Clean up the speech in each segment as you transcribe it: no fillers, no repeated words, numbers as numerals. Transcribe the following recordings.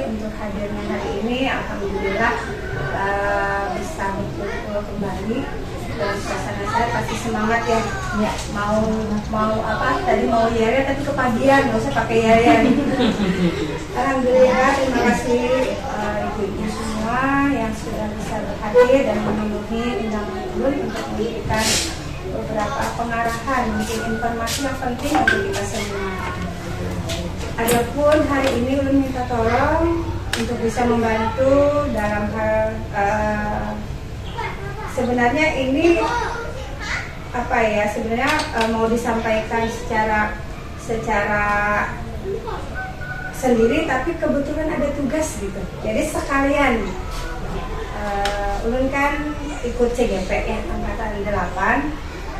untuk hadirnya hari ini. Alhamdulillah bisa berkumpul kembali. Dan suasana saya pasti semangat ya. Mau apa? Tadi mau yaya tapi kepagian, nggak usah pakai yaya. Alhamdulillah, terima kasih ibu-ibu semua yang sudah bisa berhadir dan memenuhi undangan Ulun untuk memberikan beberapa pengarahan, mungkin informasi yang penting untuk kita semua. Adapun hari ini Ulun minta tolong untuk bisa membantu dalam hal sebenarnya ini apa ya, sebenarnya mau disampaikan secara sendiri, tapi kebetulan ada tugas gitu. Jadi sekalian Ulun kan ikut CGP ya, angkatan 8.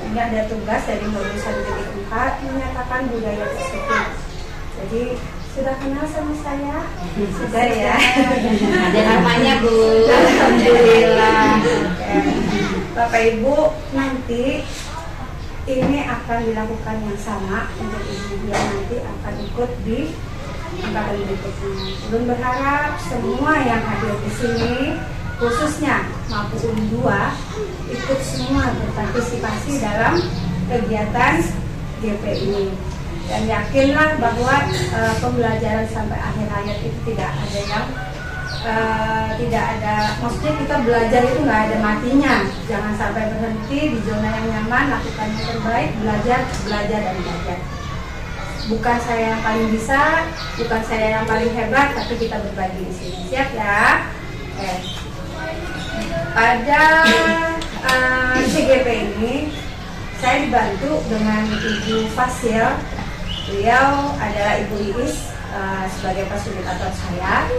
Ini ada tugas dari modul 1.4 menyatakan budaya positif. Jadi sudah kenal sama saya? Sudah ya. Ada namanya Bu. Alhamdulillah. Bapak Ibu, nanti ini akan dilakukan yang sama untuk ibu yang nanti akan ikut di angkatan berikutnya. Belum berharap semua yang hadir di sini, khususnya mampu U2, ikut semua berpartisipasi dalam kegiatan GP ini. Dan yakinlah bahwa pembelajaran sampai akhir hayat itu tidak ada yang maksudnya kita belajar itu nggak ada matinya. Jangan sampai berhenti di zona yang nyaman, lakukan yang terbaik, belajar dan belajar. Bukan saya yang paling bisa, bukan saya yang paling hebat, tapi kita berbagi di sini. Siap ya? Pada CGP ini saya dibantu dengan Ibu Fasil. Beliau adalah Ibu Iis sebagai fasilitator saya.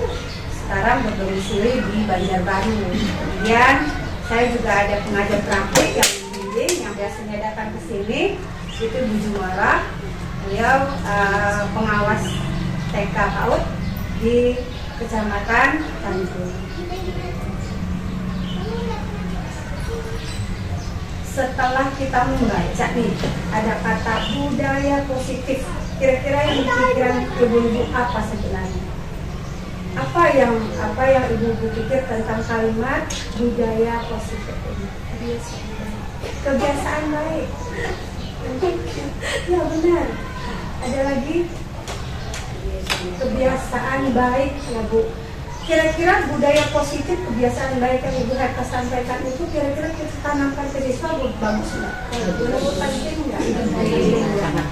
Sekarang berdomisili di Banjarbaru. Kemudian saya juga ada pengajar praktik yang membimbing, yang biasanya datang ke sini, itu Bu Jumara. Beliau pengawas TK PAUD di Kecamatan Tanjung. Setelah kita membaca nih, ada kata budaya positif. Kira-kira yang dipikiran ibu-ibu apa sebenarnya? Apa yang ibu-ibu pikir tentang kalimat budaya positif ini? Kebiasaan baik. Ya benar. Ada lagi? Kebiasaan baik ya Bu. Kira-kira budaya positif, kebiasaan baik yang Ibu Herta sampaikan itu kira-kira kita tanamkan ke siswa bagus nggak? Menurut penting nggak?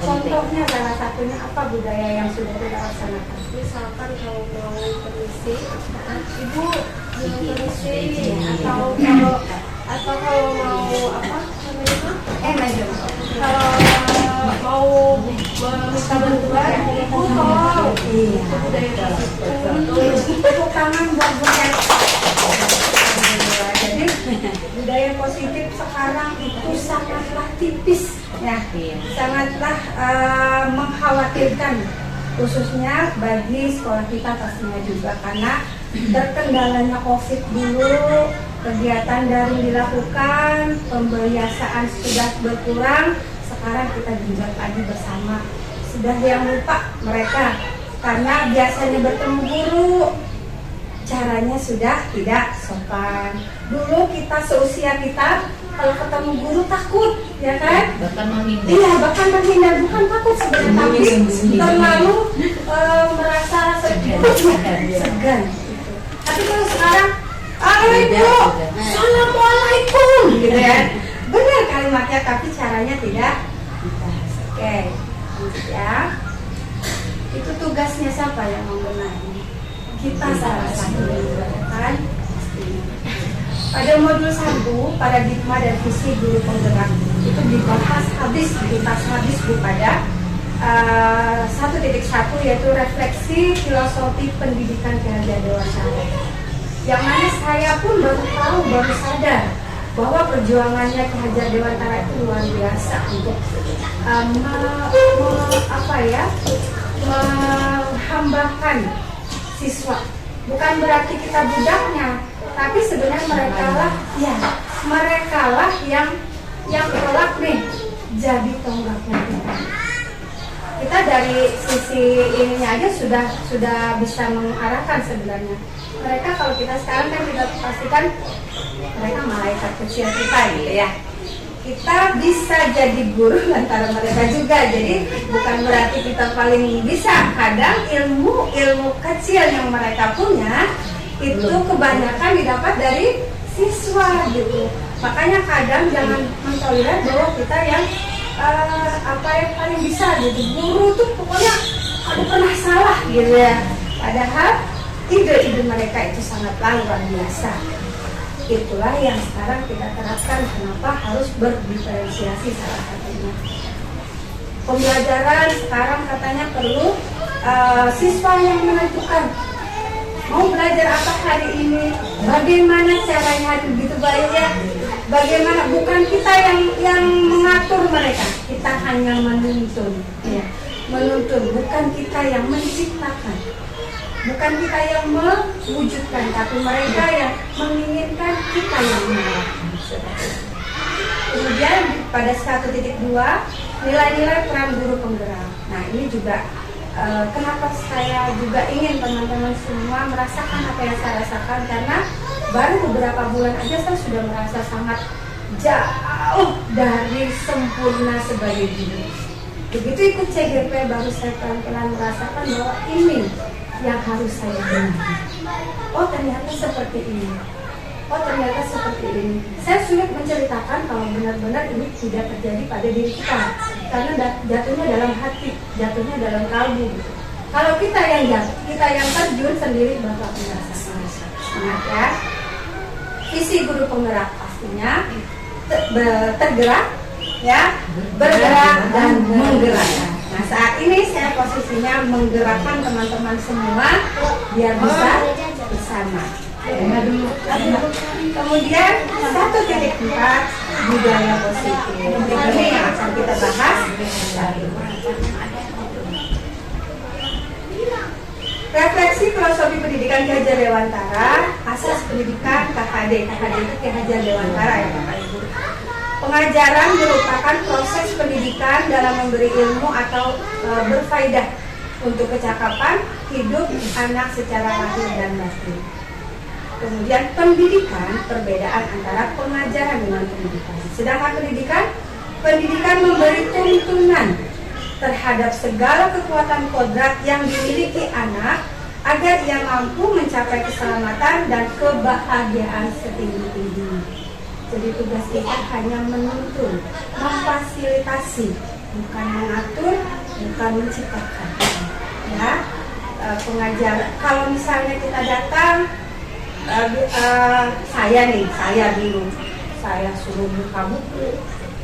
Contohnya salah satunya apa budaya yang sudah kita laksanakan? Misalkan kalau mau permisi, Ibu permisi, atau kalau mau apa namanya? Kalau mau minta bantuan, Ibu tolong. Budaya positif. Tepuk tangan buat Bu Herta. Jadi budaya positif sekarang itu sangatlah tipis ya, sangatlah mengkhawatirkan, khususnya bagi sekolah kita pastinya juga, karena terkendalanya COVID dulu, kegiatan daring dilakukan, pembiasaan sudah berkurang, sekarang kita genjot lagi bersama. Sudah yang lupa mereka, karena biasanya bertemu guru, caranya sudah tidak sopan. Dulu kita seusia kita, kalau ketemu guru takut, ya kan? Bahkan menghindar. Iya, bahkan menghindar, bukan takut sebenarnya, tapi terlalu merasa segan. Gitu. Tapi kalau sekarang, Ibu, Assalamualaikum, gitu ya. Benar kalimatnya, tapi caranya tidak. Oke, ya. Itu tugasnya siapa yang membenahi? Kita salah satunya, kan? Pada modul 1, paradigma dan visi guru penggerak itu dibahas habis, dituntas habis Bu pada 1.1, yaitu refleksi filosofi pendidikan Ki Hajar Dewantara. Yang mana saya pun baru tahu, baru sadar bahwa perjuangannya Ki Hajar Dewantara itu luar biasa untuk menghambakan siswa. Bukan berarti kita budaknya, tapi sebenarnya mereka lah yang kelak nih jadi tonggaknya kita. kita dari sisi ininya aja sudah bisa mengarahkan sebenarnya. Mereka kalau kita sekarang kan kita pastikan mereka malaikat kecil kita gitu ya. Kita bisa jadi guru antara mereka juga. Jadi bukan berarti kita paling bisa. Kadang ilmu kecil yang mereka punya itu kebanyakan didapat dari siswa gitu. Makanya kadang jangan mentolerir bahwa kita yang yang paling bisa gitu. Guru tuh pokoknya aku pernah salah gitu ya. Padahal ide-ide mereka itu sangatlah luar biasa. Itulah yang sekarang kita terapkan. Kenapa harus berdiferensiasi salah satunya. Pembelajaran sekarang katanya perlu siswa yang menentukan mau belajar apa hari ini, bagaimana caranya hari begitu baik ya. Bagaimana, bukan kita yang mengatur mereka, kita hanya menuntun, ya. Menuntun, bukan kita yang menciptakan, bukan kita yang mewujudkan, tapi mereka yang menginginkan, kita yang mengarahkan. Kemudian pada 1.2 nilai-nilai peran guru penggerak. Nah ini juga kenapa saya juga ingin teman-teman semua merasakan apa yang saya rasakan, karena baru beberapa bulan aja saya sudah merasa sangat jauh dari sempurna sebagai guru. Begitu ikut CGP baru saya pelan-pelan merasakan bahwa ini yang harus saya benahi. Oh ternyata seperti ini. Oh ternyata seperti ini. Saya sulit menceritakan kalau benar-benar ini tidak terjadi pada diri kita, karena jatuhnya dalam hati, jatuhnya dalam kalbu. Kalau kita yang jatuh, kita yang terjun sendiri bakal merasakan. Ingat ya. Visi guru penggerak pastinya tergerak, ya, bergerak dan menggerakkan. Nah saat ini saya posisinya menggerakkan teman-teman semua biar bisa bersama. Kemudian 1.4 budaya positif. Ini yang akan kita bahas. Refleksi filosofi pendidikan Ki Hajar Dewantara, asas pendidikan KHD. KHD itu Ki Hajar Dewantara ya Bapak Ibu. Pengajaran merupakan proses pendidikan dalam memberi ilmu atau berfaedah untuk kecakapan hidup anak secara lahir dan batin. Kemudian pendidikan, perbedaan antara pengajaran dengan pendidikan. Sedangkan pendidikan memberi tuntunan terhadap segala kekuatan kodrat yang dimiliki anak agar ia mampu mencapai keselamatan dan kebahagiaan setinggi-tingginya. Jadi tugas kita hanya menuntun, memfasilitasi, bukan mengatur, bukan menciptakan. Ya, pengajar. Kalau misalnya kita datang, saya bingung, saya suruh buka buku,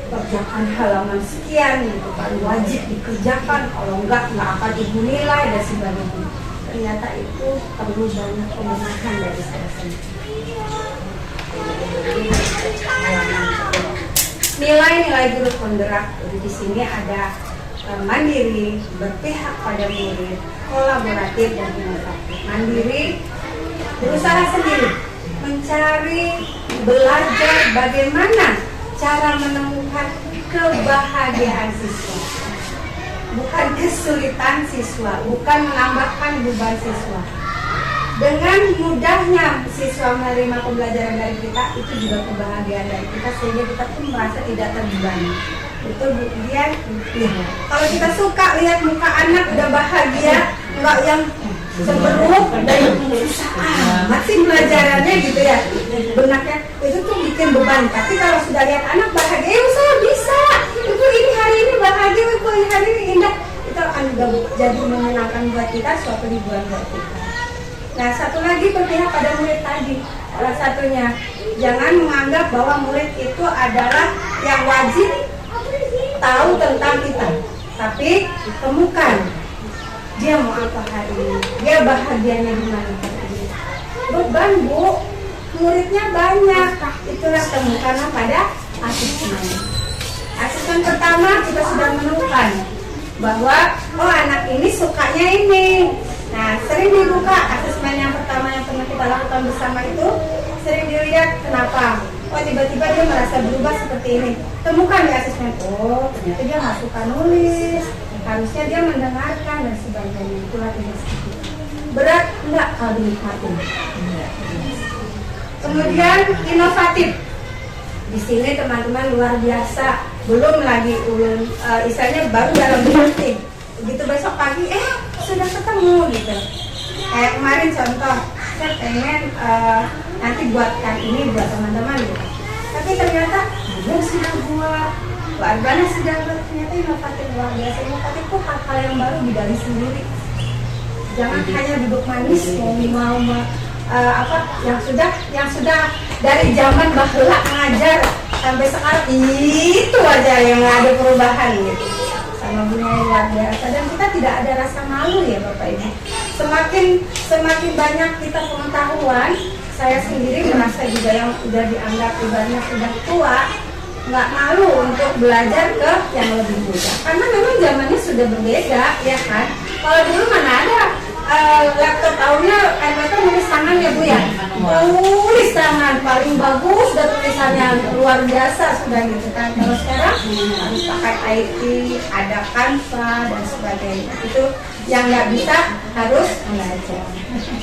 kerjakan halaman sekian gitu kan, wajib dikerjakan, kalau enggak akan ibu nilai dan sebagainya. Ternyata itu perlu banyak pembenahan dari saya sendiri. Nilai-nilai guru penggerak di sini ada mandiri, berpihak pada murid, kolaboratif dan inovatif. Mandiri, berusaha sendiri, mencari, belajar bagaimana cara menemukan kebahagiaan siswa, bukan kesulitan siswa, bukan menambahkan beban siswa. Dengan mudahnya siswa menerima pembelajaran dari kita, itu juga kebahagiaan dari kita, sehingga kita pun merasa tidak terbebani. Betul Bu Dian? Ya. Kalau kita suka lihat muka anak udah bahagia, enggak yang seberuk dan susah amat sih pelajarannya gitu ya, benaknya itu tuh bikin beban. Tapi kalau sudah lihat anak bahagia, saya bisa, itu ini hari ini bahagia, itu ini hari ini indah, itu akan jadi menyenangkan buat kita, suatu hiburan buat kita. Nah satu lagi berpihak pada murid tadi, salah satunya jangan menganggap bahwa murid itu adalah yang wajib tahu tentang kita, tapi temukan dia mau apa hari ini, dia bahagianya di mana hari ini. Beban Bu, muridnya banyak, itulah temukanlah pada asesmen. Asesmen pertama kita sudah menemukan bahwa oh anak ini sukanya ini. Nah sering dibuka asesmen yang pertama yang pernah kita lakukan bersama itu, sering dilihat kenapa. Oh tiba-tiba dia merasa berubah seperti ini. Temukan di asesmen, oh ternyata dia nggak suka nulis, harusnya dia mendengarkan dan sebagainya. Itulah tugas kita. Berat enggak kalau dinikmatin. Kemudian inovatif. Di sini teman-teman luar biasa. Belum lagi ulun, istilahnya baru dalam meeting. Begitu besok pagi, sudah ketemu gitu. Kayak kemarin contoh, saya pengen nanti buatkan ini buat teman-teman gitu. Tapi ternyata dia sudah buat, warganya sudah buat, ternyata inovatif luar biasa. Inovatif itu hal-hal yang baru digali sendiri. Jangan hanya duduk manis mau yang sudah dari zaman bahula ngajar sampai sekarang itu aja yang ada perubahan gitu. Sama bunga yang luar biasa, dan kita tidak ada rasa malu ya Bapak Ibu. Semakin banyak kita pengetahuan, saya sendiri merasa juga yang sudah dianggap ibaratnya sudah tua, nggak malu untuk belajar ke yang lebih muda. Karena memang zamannya sudah berbeda ya kan. Kalau dulu mana ada laptop tahunnya laptop tulis tangan ya Bu ya. Tulis tangan paling bagus dan tulisannya luar biasa sudah gitu kan. Kalau sekarang harus pakai IT, ada Canva dan sebagainya. Itu yang nggak bisa harus belajar.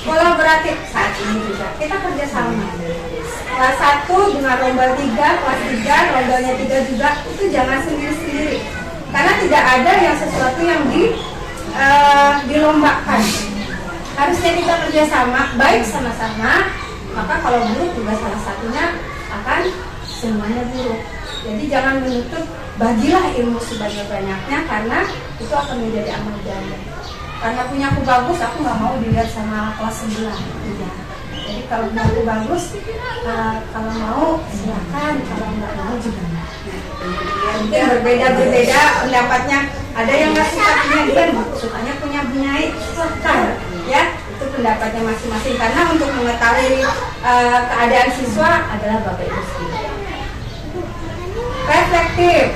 Kolaboratif saat ini juga kita kerjasama. Kelas 1 dengan rombel 3, kelas 3 rombelnya 3 juga, itu jangan sendiri-sendiri. Karena tidak ada yang sesuatu yang dilombakan. Harusnya kita kerjasama, baik sama-sama. Maka kalau buruk juga salah satunya akan semuanya buruk. Jadi jangan menutup, bagilah ilmu sebanyak-banyaknya, karena itu akan menjadi amal jariah. Karena punya aku bagus, aku nggak mau dilihat sama kelas sebelah. Tidak. Jadi kalau punya aku bagus, kalau mau silakan, kalau nggak mau juga. Mungkin berbeda pendapatnya. Ada yang nggak suka punya dia, sukanya punya bunyai, silakan. Ya, itu pendapatnya masing-masing. Karena untuk mengetahui keadaan siswa adalah Bapak Ibu sendiri. Reflektif.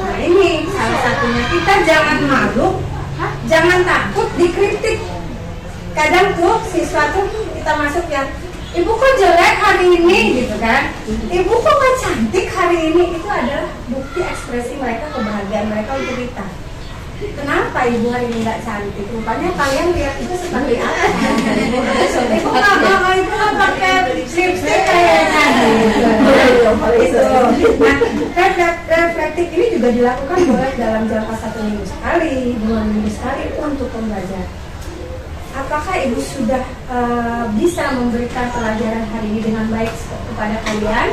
Nah ini salah satunya, kita jangan malu, jangan takut dikritik. Kadang tuh siswa tuh kita masuk ya, Ibu kok jelek hari ini gitu kan, Ibu kok gak cantik hari ini. Itu adalah bukti ekspresi mereka, kebahagiaan mereka untuk kita. Kenapa Ibu hari ini gak cantik? Rupanya kalian lihat itu seperti apa? Ibu gak pakai lipstick kayaknya gitu. Nah, reflektif ini juga dilakukan boleh dalam jangka 1 minggu sekali, 2 minggu sekali untuk pembelajaran. Apakah Ibu sudah bisa memberikan pelajaran hari ini dengan baik kepada kalian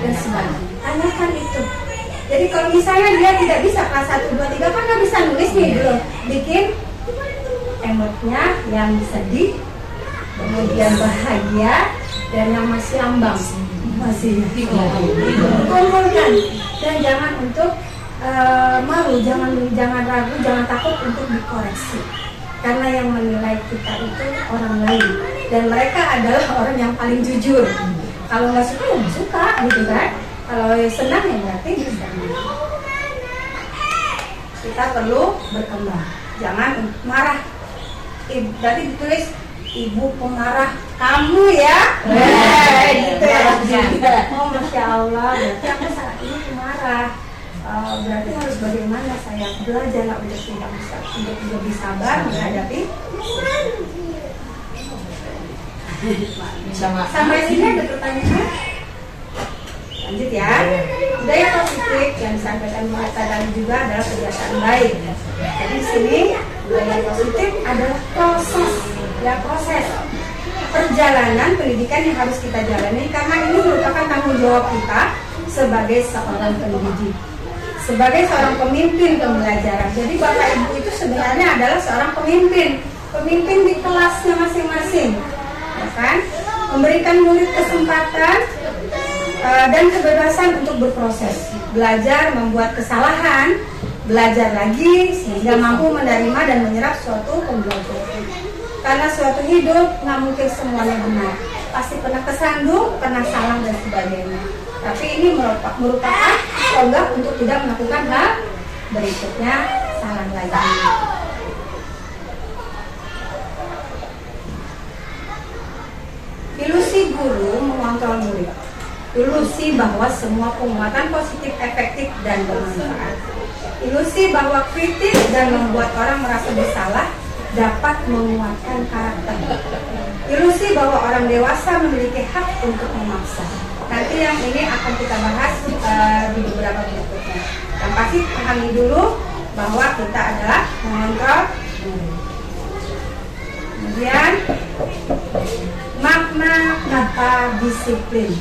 dan sebagainya? Tanyakan itu. Jadi kalau misalnya dia tidak bisa kelas 1, 2, 3 kan nggak bisa nulis nih dulu. Bikin emotnya yang sedih, kemudian bahagia, dan yang masih ambang. Masih kumpulkan. Dan jangan untuk malu, jangan ragu, jangan takut untuk dikoreksi. Karena yang menilai kita itu orang lain, dan mereka adalah orang yang paling jujur. Kalau nggak suka ya nggak suka gitu kan. Kalau senang ya berarti bisa. Kita perlu berkembang, jangan marah. Berarti ditulis Ibu pemarah kamu ya. Gitu ya. Oh Masya Allah, berarti aku saat ini pemarah. Berarti harus bagaimana saya belajar untuk tidak bisa, untuk lebih sabar menghadapi. Sampai sini ada pertanyaan? Lanjut ya. Budaya positif yang disampaikan Mbak tadi juga adalah kebiasaan baik. Jadi di sini budaya positif adalah proses perjalanan pendidikan yang harus kita jalani, karena ini merupakan tanggung jawab kita sebagai seorang pendidik, sebagai seorang pemimpin pembelajaran. Jadi Bapak Ibu itu sebenarnya adalah seorang pemimpin di kelasnya masing-masing, ya kan? Memberikan murid kesempatan dan kebebasan untuk berproses, belajar, membuat kesalahan, belajar lagi sehingga mampu menerima dan menyerap suatu pembelajaran. Karena suatu hidup nggak mungkin semuanya benar, pasti pernah kesandung, pernah salah dan sebagainya. Tapi ini merupakan tonggak untuk tidak melakukan hal berikutnya salah lagi. Ilusi guru mengontrol murid. Ilusi bahwa semua penguatan positif efektif dan bermanfaat. Ilusi bahwa kritis dan membuat orang merasa bersalah dapat menguatkan karakter. Ilusi bahwa orang dewasa memiliki hak untuk memaksa. Nanti yang ini akan kita bahas di beberapa berikutnya. Yang pasti pahami dulu bahwa kita adalah mengontrol diri. Kemudian makna kata disiplin.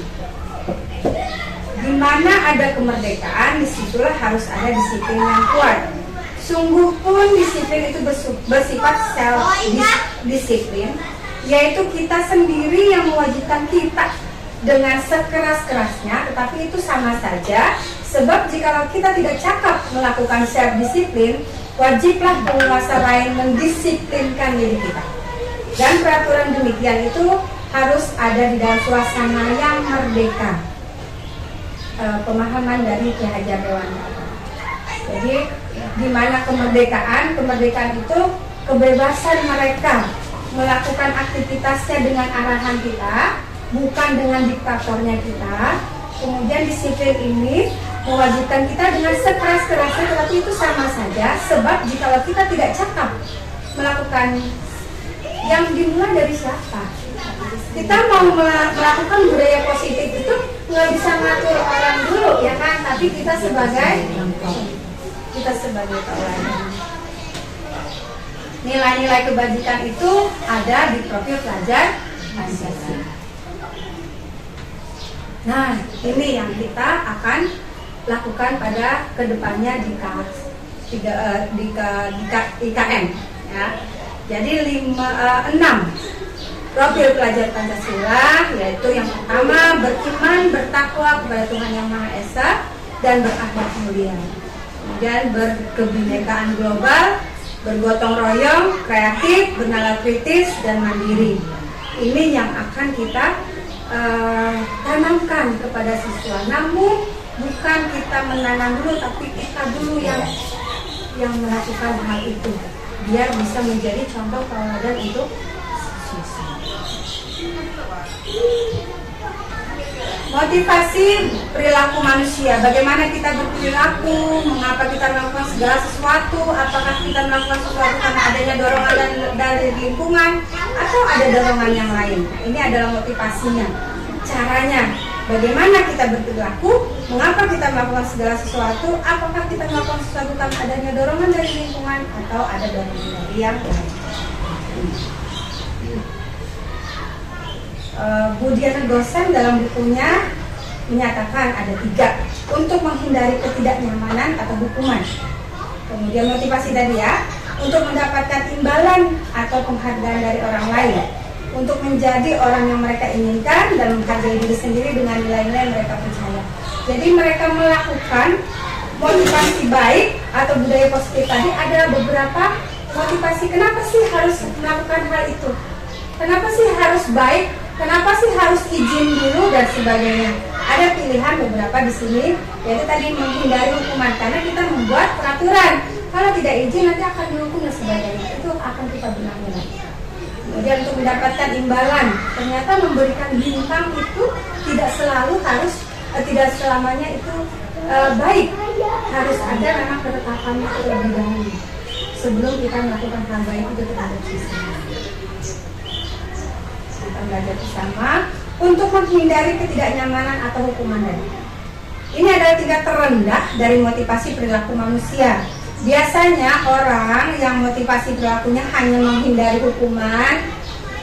Di mana ada kemerdekaan, disitulah harus ada disiplin yang kuat. Sungguh pun disiplin itu bersifat self-disiplin, yaitu kita sendiri yang mewajibkan kita dengan sekeras-kerasnya, tetapi itu sama saja. Sebab jikalau kita tidak cakap melakukan self-disiplin, wajiblah penguasa lain mendisiplinkan diri kita. Dan peraturan demikian itu harus ada di dalam suasana yang merdeka. Pemahaman dari Ki Hajar Dewantara. Jadi di mana kemerdekaan itu kebebasan mereka melakukan aktivitasnya dengan arahan kita, bukan dengan diktatornya kita. Kemudian disiplin ini mewajibkan kita dengan sekeras-kerasnya, tetapi itu sama saja. Sebab jika kita tidak cakap melakukan, yang dimulai dari siapa? Kita mau melakukan budaya positif itu nggak bisa ngatur orang dulu, ya kan? Tapi kita sebagai tauladan. Nilai-nilai kebajikan itu ada di profil pelajar Pancasila. Nah, ini yang kita akan lakukan pada kedepannya di IKN, ya. Jadi 6 profil pelajar Pancasila, yaitu yang pertama beriman, bertakwa kepada Tuhan Yang Maha Esa dan berakhlak mulia. Kemudian berkebinekaan global, bergotong royong, kreatif, bernalar kritis dan mandiri. Ini yang akan kita tanamkan kepada siswa. Namun bukan kita menanam dulu, tapi kita dulu yang melakukan hal itu, biar bisa menjadi contoh tauladan untuk siswa. Motivasi perilaku manusia. Bagaimana kita berperilaku, mengapa kita melakukan segala sesuatu, apakah kita melakukan sesuatu karena adanya dorongan dari lingkungan atau ada dorongan yang lain. Ini adalah motivasinya. Caranya, bagaimana kita berperilaku, mengapa kita melakukan segala sesuatu, apakah kita melakukan sesuatu karena adanya dorongan dari lingkungan atau ada dorongan dari yang lain. Budiana Gosen dalam bukunya menyatakan ada 3 untuk menghindari ketidaknyamanan atau hukuman. Kemudian motivasi tadi ya, untuk mendapatkan imbalan atau penghargaan dari orang lain, untuk menjadi orang yang mereka inginkan dan menghargai diri sendiri dengan nilai-nilai yang mereka percaya. Jadi mereka melakukan motivasi baik atau budaya positif tadi, ada beberapa motivasi. Kenapa sih harus melakukan hal itu? Kenapa sih harus baik? Kenapa sih harus izin dulu dan sebagainya? Ada pilihan beberapa di sini, yaitu tadi menghindari hukuman, karena kita membuat peraturan. Kalau tidak izin nanti akan dihukum dan sebagainya. Itu akan kita benahi. Kemudian untuk mendapatkan imbalan, ternyata memberikan bintang itu tidak selalu harus, tidak selamanya itu baik. Harus ada memang ketetapannya terlebih dahulu sebelum kita melakukan hal baik itu terhadap siswa. Kita belajar bersama untuk menghindari ketidaknyamanan atau hukuman tadi. Ini adalah tingkat terendah dari motivasi perilaku manusia. Biasanya orang yang motivasi perilakunya hanya menghindari hukuman,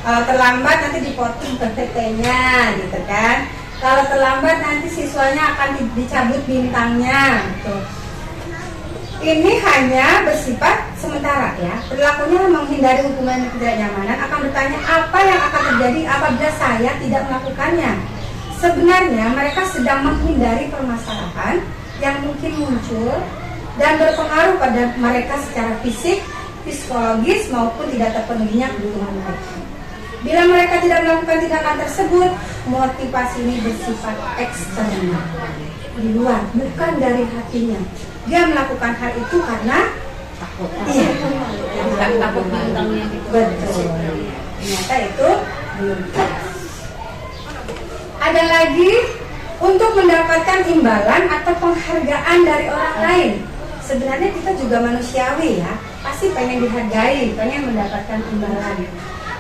terlambat nanti dipotong PPT-nya, gitu kan. Kalau terlambat nanti siswanya akan dicabut bintangnya, gitu. Ini hanya bersifat sementara ya. Perilakunya menghindari hukuman dan ketidaknyamanan, akan bertanya apa yang akan terjadi apabila saya tidak melakukannya. Sebenarnya mereka sedang menghindari permasalahan yang mungkin muncul dan berpengaruh pada mereka secara fisik, psikologis maupun tidak terpenuhinya kebutuhan mereka. Bila mereka tidak melakukan tindakan tersebut, motivasi ini bersifat eksternal, di luar, bukan dari hatinya. Dia melakukan hal itu karena takut. Iya, takut bintangnya. Betul. Ternyata itu belum. Ada lagi untuk mendapatkan imbalan atau penghargaan dari orang lain. Sebenarnya kita juga manusiawi ya, pasti pengen dihargai, pengen mendapatkan imbalan.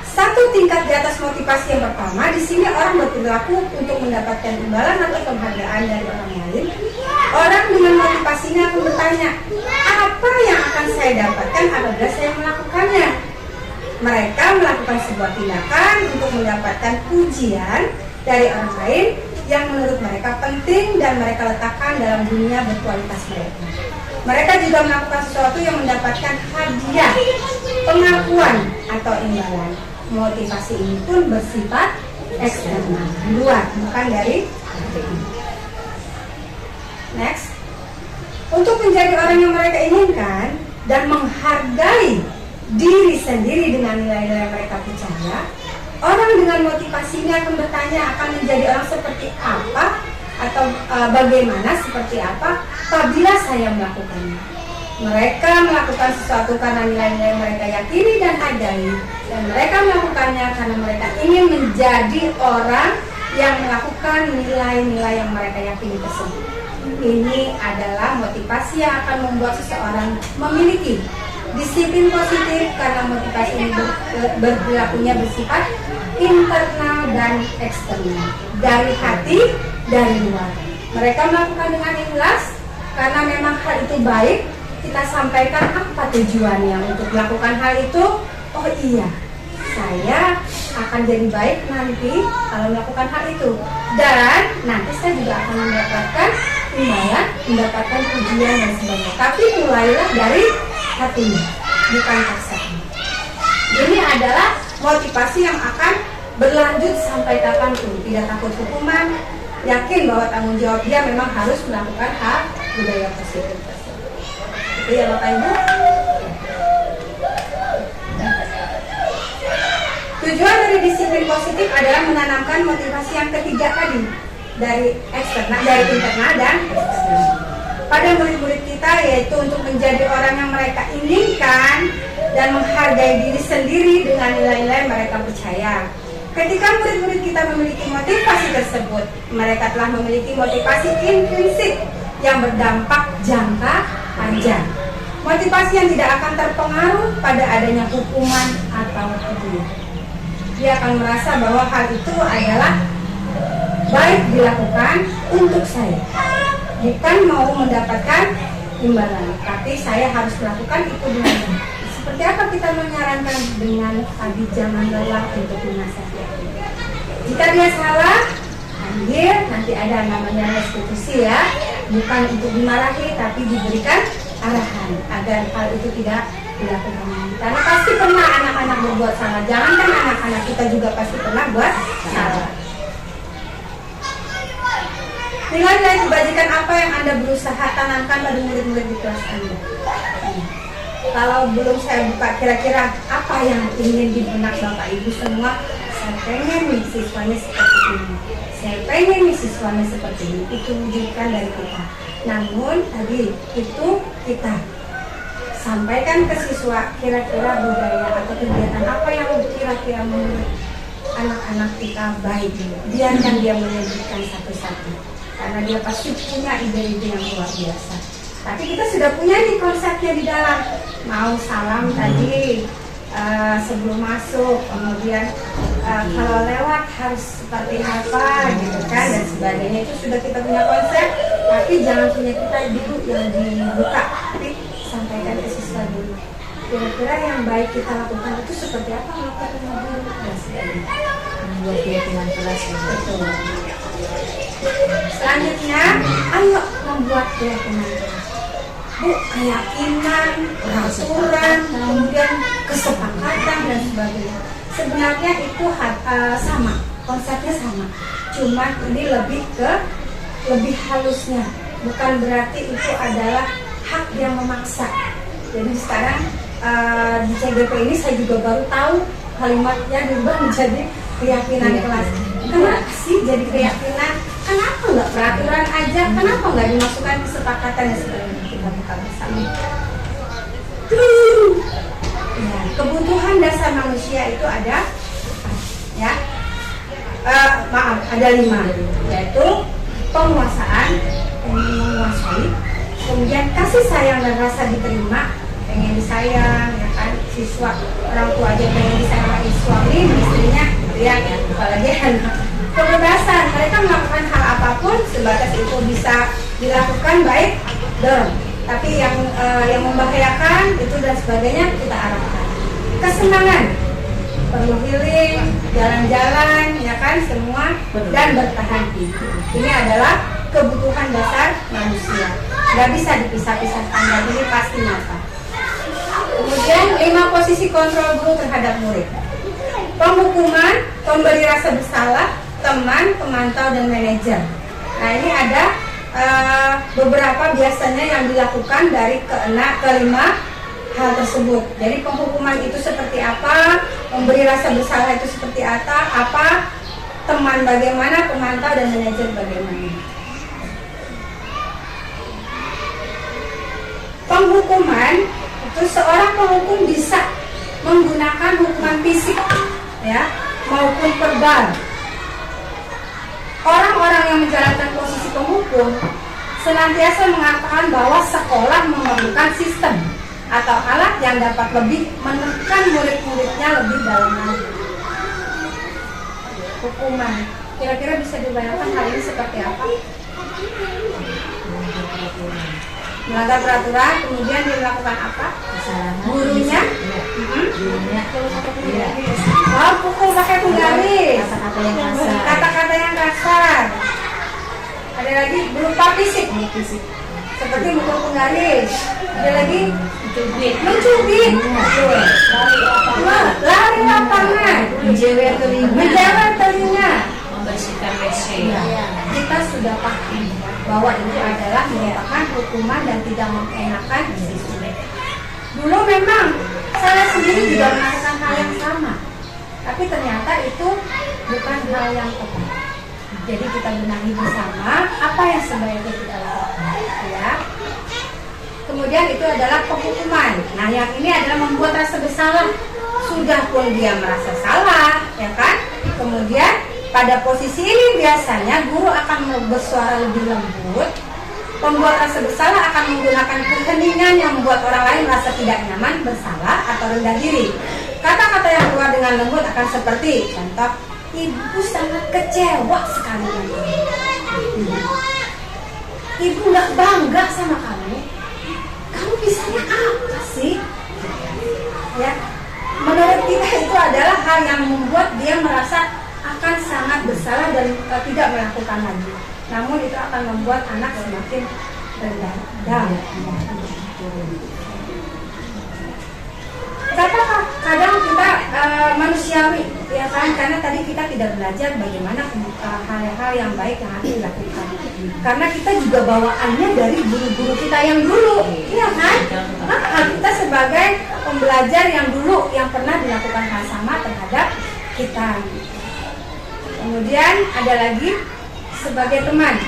Satu tingkat di atas motivasi yang pertama, di sini orang berperilaku untuk mendapatkan imbalan atau penghargaan dari orang lain. Orang dengan motivasinya akan bertanya, apa yang akan saya dapatkan apabila saya melakukannya? Mereka melakukan sebuah tindakan untuk mendapatkan pujian dari orang lain yang menurut mereka penting dan mereka letakkan dalam dunia berkualitas mereka. Mereka juga melakukan sesuatu yang mendapatkan hadiah, pengakuan atau imbalan. Motivasi ini pun bersifat eksternal, di luar, bukan dari hati. Next, untuk menjadi orang yang mereka inginkan dan menghargai diri sendiri dengan nilai-nilai yang mereka percaya, orang dengan motivasinya akan bertanya akan menjadi orang seperti apa atau bagaimana seperti apa apabila saya melakukannya. Mereka melakukan sesuatu karena nilai-nilai yang mereka yakini dan hargai, dan mereka melakukannya karena mereka ingin menjadi orang yang melakukan nilai-nilai yang mereka yakini tersebut. Ini adalah motivasi yang akan membuat seseorang memiliki disiplin positif karena motivasi ini berperilakunya bersifat internal dan eksternal, dari hati, dari luar. Mereka melakukan dengan ikhlas karena memang hal itu baik. Kita sampaikan apa tujuannya untuk melakukan hal itu. Oh iya, saya akan jadi baik nanti kalau melakukan hal itu, dan nanti saya juga akan mendapatkan imbalan, mendapatkan pujian dan sebagainya. Tapi mulailah dari hatinya, bukan paksanya. Ini adalah motivasi yang akan berlanjut sampai kapanpun. Tidak takut hukuman, yakin bahwa tanggung jawab dia memang harus melakukan hal budaya positif tersebut. Itu ya Bapak Ibu. Tujuan dari disiplin positif adalah menanamkan motivasi yang ketiga tadi, dari eksternal, dari internal dan eksternal pada murid-murid kita, yaitu untuk menjadi orang yang mereka inginkan dan menghargai diri sendiri dengan nilai-nilai mereka percaya. Ketika murid-murid kita memiliki motivasi tersebut, mereka telah memiliki motivasi intrinsik yang berdampak jangka panjang. Motivasi yang tidak akan terpengaruh pada adanya hukuman atau hadiah. Dia akan merasa bahwa hal itu adalah baik dilakukan untuk saya, bukan mau mendapatkan imbalan, tapi saya harus melakukan itu dengan baik. Seperti apa kita menyarankan dengan tadi jangan lelah untuk menasihati. Jika dia salah, panggil, nanti ada namanya restitusi ya, bukan untuk dimarahi tapi diberikan arahan agar hal itu tidak dilakukan lagi. Karena pasti pernah anak-anak berbuat salah. Jangankan anak-anak, kita juga pasti pernah buat salah. Nilai-nilai kebajikan apa yang Anda berusaha tanamkan pada murid-murid di kelas Anda? Kalau belum saya buka, kira-kira apa yang ingin di benak Bapak Ibu semua? Saya pengen nih siswanya seperti ini, saya pengen nih siswanya seperti ini. Itu wujudkan dari kita. Namun tadi itu kita sampaikan ke siswa, kira-kira budaya atau kegiatan apa yang kira-kira menurut anak-anak kita baik. Biarkan dia menyebutkan satu-satu, karena dia pasti punya ide-ide yang luar biasa. Tapi kita sudah punya nih konsepnya di dalam. Mau salam tadi sebelum masuk, kemudian kalau lewat harus seperti apa gitu kan, dan sebagainya. Itu sudah kita punya konsep, tapi jangan punya kita dulu yang dibuka, tapi sampaikan ke siswa dulu. Kira-kira yang baik kita lakukan itu seperti apa, melakukan dulu dan sebagainya. Membuat keyakinan kelas itu. Selanjutnya, ayo membuat keyakinan kelas. Bu, keyakinan, peraturan, kemudian kesepakatan dan sebagainya. Sebenarnya itu sama, konsepnya sama. Cuma ini lebih halusnya. Bukan berarti itu adalah hak yang memaksa. Jadi sekarang di CGP ini saya juga baru tahu kalimatnya dirubah menjadi keyakinan kelas. Kenapa sih jadi keyakinan? Kenapa nggak peraturan aja? Kenapa nggak dimasukkan kesepakatan yang sebenarnya kita buka bersama? Ya, kebutuhan dasar manusia itu ada, ya, ada 5, yaitu penguasaan, menguasai, kemudian kasih sayang dan rasa diterima, pengen disayang, ya kan, siswa orang tua aja pengen disayang lagi suami istrinya, ya, apalagi anak. Kebebasan, mereka melakukan hal apapun sebatas itu bisa dilakukan, baik dorong. Tapi yang membahayakan itu dan sebagainya kita arahkan. Kesenangan, perlu healing, jalan-jalan, ya kan, semua, dan bertahan hidup. Ini adalah kebutuhan dasar manusia. Nggak bisa dipisah-pisahkan, dan ini pasti nyata. Kemudian 5 posisi kontrol guru terhadap murid. Penghukuman, pemberi rasa bersalah, teman, pemantau, dan manajer. Nah, ini ada beberapa biasanya yang dilakukan dari kelima hal tersebut. Jadi penghukuman itu seperti apa, memberi rasa bersalah itu seperti apa, teman bagaimana, pemantau, dan manajer bagaimana. Penghukuman itu seorang penghukum bisa menggunakan hukuman fisik, ya, maupun verbal. Orang-orang yang menjalankan posisi penghukum senantiasa mengatakan bahwa sekolah memerlukan sistem atau alat yang dapat lebih menekan murid-muridnya lebih dalam lagi. Hukuman, kira-kira bisa dibayangkan hal ini seperti apa? Melanggar peraturan, kemudian dia melakukan apa? Gurunya? Oh, pukul pakai penggaris. Kata-kata yang kasar. Ada lagi berupa fisik. Seperti mukul penggaris. Ada lagi mencubit. Lari lapangan. Menjewer telinga. Membersihkan WC. Kita sudah paham bahwa itu adalah merupakan hukuman dan tidak mengenakan siswa. Dulu memang saya sendiri juga melakukan hal yang sama, tapi ternyata itu bukan hal yang tepat. Jadi kita benahi bersama apa yang sebaiknya kita lakukan, ya. Kemudian itu adalah penghukuman. Nah, yang ini adalah membuat rasa bersalah. Sudah pun dia merasa salah, ya kan? Kemudian pada posisi ini biasanya guru akan bersuara lebih lembut. Pembuat rasa bersalah akan menggunakan keheningan yang membuat orang lain merasa tidak nyaman, bersalah, atau rendah diri. Kata-kata yang keluar dengan lembut akan seperti, contoh, ibu sangat kecewa sekali dengan kamu. Ibu nggak bangga sama kamu. Kamu bisanya apa sih? Ya, menurut kita itu adalah hal yang membuat dia merasa akan sangat bersalah dan tidak melakukan lagi. Namun itu akan membuat anak semakin rendah. Kadang kita manusiawi, ya kan? Karena tadi kita tidak belajar bagaimana hal-hal yang baik yang harus dilakukan. Karena kita juga bawaannya dari guru-guru kita yang dulu, ya kan? Kita sebagai pembelajar yang dulu yang pernah dilakukan hal sama terhadap kita. Kemudian ada lagi sebagai teman.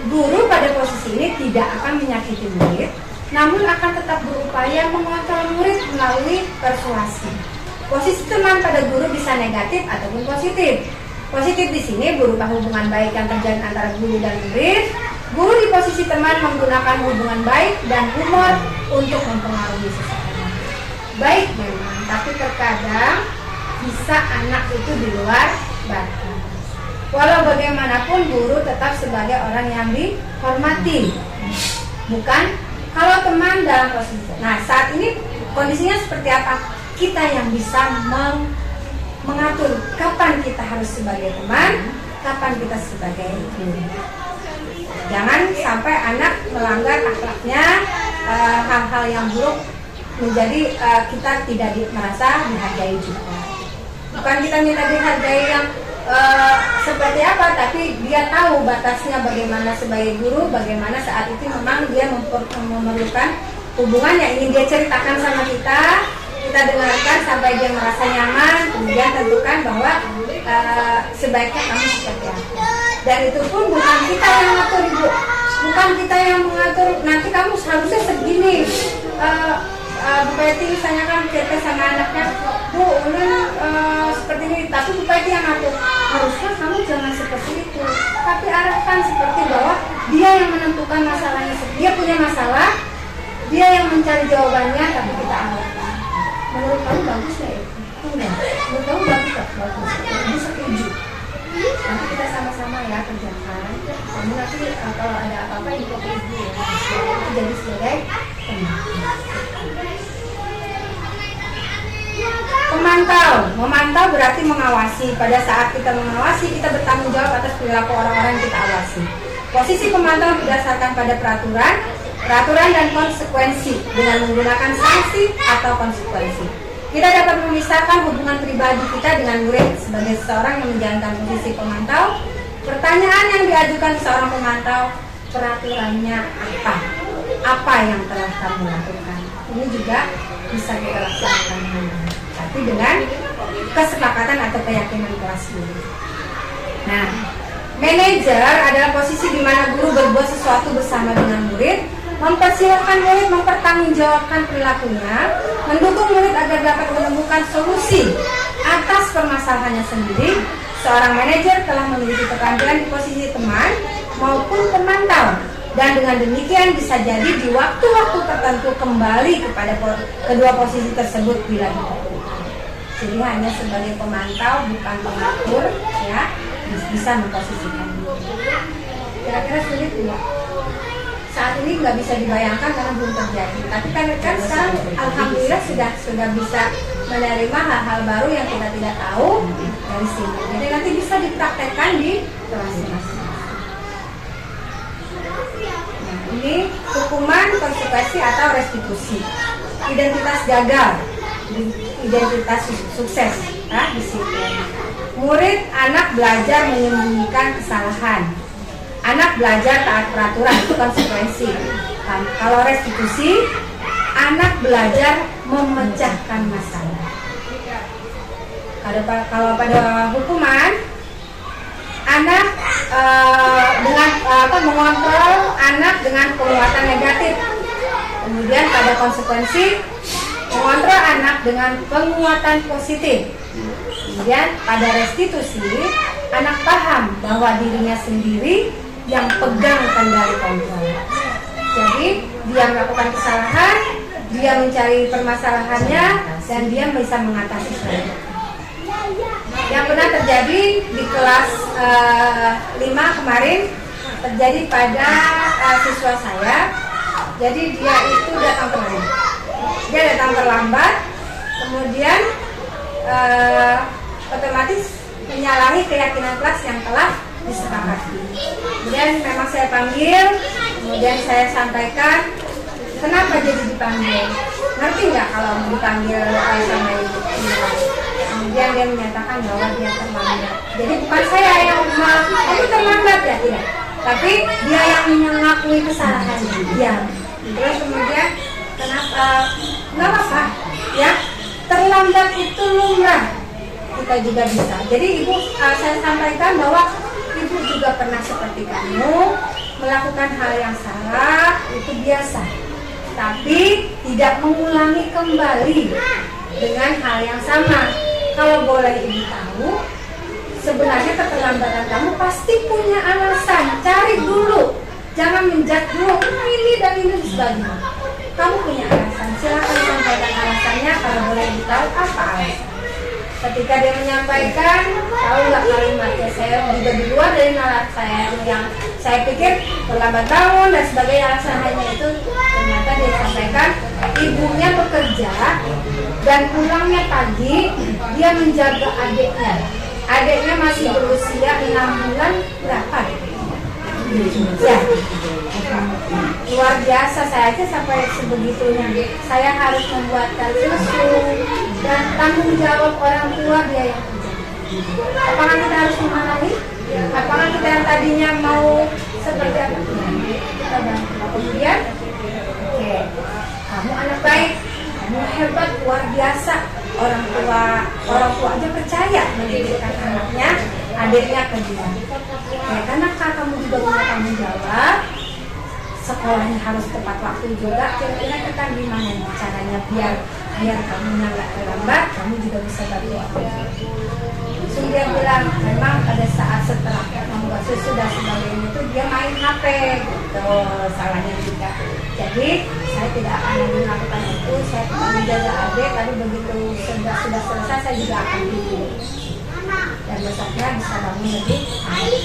Guru pada posisi ini tidak akan menyakiti murid, namun akan tetap berupaya mengontrol murid melalui persuasi. Posisi teman pada guru bisa negatif ataupun positif. Positif di sini berupa hubungan baik yang terjalin antara guru dan murid. Guru di posisi teman menggunakan hubungan baik dan humor untuk mempengaruhi seseorang. Baik memang, tapi terkadang bisa anak itu di luar batas. Walau bagaimanapun guru tetap sebagai orang yang dihormati, bukan kalau teman dalam posisi. Nah, saat ini kondisinya seperti apa? Kita yang bisa mengatur kapan kita harus sebagai teman, kapan kita sebagai guru. Jangan sampai anak melanggar akhlaknya, hal-hal yang buruk menjadi kita tidak merasa dihargai juga. Bukan kita minta dihargai yang seperti apa, tapi dia tahu batasnya bagaimana sebagai guru, bagaimana saat itu memang dia memerlukan hubungan yang ingin dia ceritakan sama kita dengarkan sampai dia merasa nyaman, kemudian tentukan bahwa sebaiknya kamu seperti apa. Dan itu pun bukan kita yang mengatur, ibu, bukan kita yang mengatur nanti kamu seharusnya segini. Bu Peti misalnya kan cerita sama anaknya, Bu, seperti ini, tapi Bu Peti yang ngatur, harusnya kamu jangan seperti itu, tapi arahkan seperti bahwa dia yang menentukan masalahnya, dia punya masalah, dia yang mencari jawabannya, tapi kita arahkan. Menurut kamu bagus nggak ya? Enggak. Menurut kamu bagus nggak? Bagus. Ibu setuju. Nanti kita sama-sama ya kerjakan. Kamu nanti kalau ada apa-apa ibu ke ibu ya. Itu jadi sebagai pemantau. Memantau berarti mengawasi. Pada saat kita mengawasi, kita bertanggung jawab atas perilaku orang-orang yang kita awasi. Posisi pemantau berdasarkan pada peraturan dan konsekuensi dengan menggunakan sanksi atau konsekuensi. Kita dapat memisahkan hubungan pribadi kita dengan murid sebagai seseorang yang menjalankan posisi pemantau. Pertanyaan yang diajukan seorang pemantau, peraturannya apa? Apa yang telah kamu lakukan? Ini juga bisa kita laksanakan, tapi dengan kesepakatan atau keyakinan kelas guru. Nah, manajer adalah posisi di mana guru berbuat sesuatu bersama dengan murid, mempersilahkan murid mempertanggungjawabkan perilakunya, mendukung murid agar dapat menemukan solusi atas permasalahannya sendiri. Seorang manajer telah memiliki keterampilan di posisi teman maupun pemantau, dan dengan demikian bisa jadi di waktu-waktu tertentu kembali kepada kedua posisi tersebut bila diperlukan. Jadi hanya sebagai pemantau, bukan pengatur, ya, bisa memposisikan diri. Kira-kira sulit tidak? Saat ini nggak bisa dibayangkan karena belum terjadi. Tapi kan sekarang alhamdulillah sudah bisa menerima hal-hal baru yang kita tidak tahu dari sini. Jadi nanti bisa dipraktekkan di kelas masing-masing. Nah, ini hukuman, konsekuensi atau restitusi. Identitas gagal, identitas sukses. Nah, disiplin. Murid, anak belajar menyembunyikan kesalahan. Anak belajar taat peraturan, itu konsekuensi. Kalau restitusi, anak belajar memecahkan masalah. Kalau pada hukuman, anak dengan mengontrol anak dengan penguatan negatif. Kemudian pada konsekuensi, mengontrol anak dengan penguatan positif. Kemudian pada restitusi, anak paham bahwa dirinya sendiri yang pegang kendali kontrol. Jadi dia melakukan kesalahan, dia mencari permasalahannya, dan dia bisa mengatasi itu. Yang pernah terjadi di kelas 5 kemarin, terjadi pada siswa saya. Jadi dia itu datang terlambat. Dia datang terlambat, kemudian otomatis menyalahi keyakinan kelas yang telah disepakati. Kemudian memang saya panggil, kemudian saya sampaikan kenapa jadi dipanggil. Ngerti nggak kalau dipanggil sama ibu? Kemudian dia menyatakan bahwa dia terlambat. Jadi bukan saya yang aku terlambat ya, tidak. Tapi dia yang mengakui kesalahannya. Dia. Terus kemudian kenapa? Nggak apa-apa, ya. Terlambat itu lumrah. Kita juga bisa. Jadi ibu, saya sampaikan bahwa ibu juga pernah seperti kamu melakukan hal yang salah, itu biasa. Tapi tidak mengulangi kembali dengan hal yang sama. Kalau boleh ibu tahu, sebenarnya keterlambatan kamu pasti punya alasan. Cari dulu, jangan menjat dulu. Ini dan ini sebagainya. Kamu punya alasan. Silakan sampaikan alasannya. Kalau boleh ibu tahu apa alasan. Ketika dia menyampaikan, tahu nggak kalimatnya, saya juga di luar dari nalar saya yang saya pikir terlambat bangun dan sebagainya, alasan hanya itu. Ternyata dia sampaikan ibunya bekerja dan pulangnya pagi, dia menjaga adiknya. Adiknya masih berusia 6 bulan berapa? Ya, luar biasa. Saya aja sampai sebegitunya. Saya harus membuatkan susu dan tanggung jawab orang tua dia yang kerja. Apakah kita harus memarahi? Apakah kita yang tadinya mau seperti apa? Kita bantu. Kemudian, oke, kamu anak baik, kamu hebat, luar biasa. Orang tua aja percaya mendidikkan anaknya, adiknya kerja. Ya, karena kamu juga punya tanggung jawab, sekolahnya harus tepat waktu juga. Kira-kira kita gimana caranya biar kamu nggak terlambat, kamu juga bisa bantu aku. Langsung dia bilang, memang pada saat setelah membuat susu dan sebagainya itu dia main HP, gitu salahnya juga. Jadi saya tidak akan lagi melakukan itu. Saya akan menjaga adik. Tapi begitu sudah selesai, saya juga akan tidur. Dan besoknya bisa bangun lebih pagi.